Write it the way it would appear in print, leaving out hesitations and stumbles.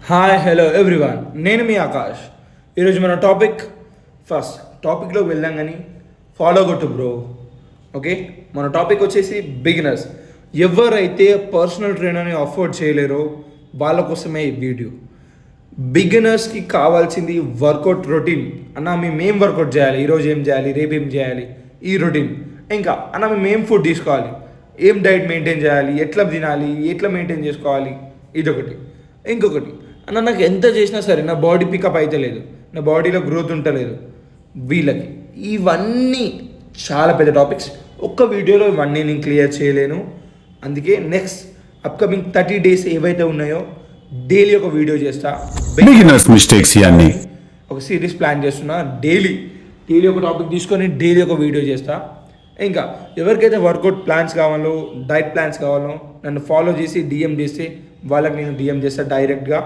Hi hello everyone, నేను మీ ఆకాష్. ఈరోజు మన ఫస్ట్ టాపిక్లోకి వెళ్దాం కానీ ఫాలో కొట్టు బ్రో. ఓకే, మన టాపిక్ వచ్చేసి బిగినర్స్. ఎవరైతే పర్సనల్ ట్రైనర్ని అఫోర్డ్ చేయలేరో వాళ్ళ కోసమే ఈ వీడియో. బిగినర్స్కి కావాల్సింది వర్కౌట్ రొటీన్. అన్న మేము ఏం వర్కౌట్ చేయాలి, ఈరోజు ఏం చేయాలి, రేపు ఏం చేయాలి, ఈ రొటీన్. ఇంకా అన్న మేము ఏం ఫుడ్ తీసుకోవాలి, ఏం డైట్ మెయింటైన్ చేయాలి, ఎట్లా తినాలి, ఎట్లా మెయింటైన్ చేసుకోవాలి, ఇదొకటి. ఇంకొకటి, అన్న నాకు ఎంత చేసినా సరే నా బాడీ పికప్ అయితే లేదు, నా బాడీలో గ్రోత్ ఉంటలేదు. వీళ్ళకి ఇవన్నీ చాలా పెద్ద టాపిక్స్. ఒక్క వీడియోలో ఇవన్నీ నేను క్లియర్ చేయలేను. అందుకే నెక్స్ట్ అప్కమింగ్ 30 days ఏవైతే ఉన్నాయో డైలీ ఒక వీడియో చేస్తా. బిగినర్స్ మిస్టేక్స్ ఇవన్నీ ఒక సిరీస్ ప్లాన్ చేస్తున్నా. డైలీ ఒక టాపిక్ తీసుకొని డైలీ ఒక వీడియో చేస్తా. ఇంకా ఎవరికైతే వర్కౌట్ ప్లాన్స్ కావాలో, డైట్ ప్లాన్స్ కావాలో నన్ను ఫాలో చేసి డిఎం చేస్తే వాళ్ళకి నేను డిఎం చేస్తాను డైరెక్ట్గా.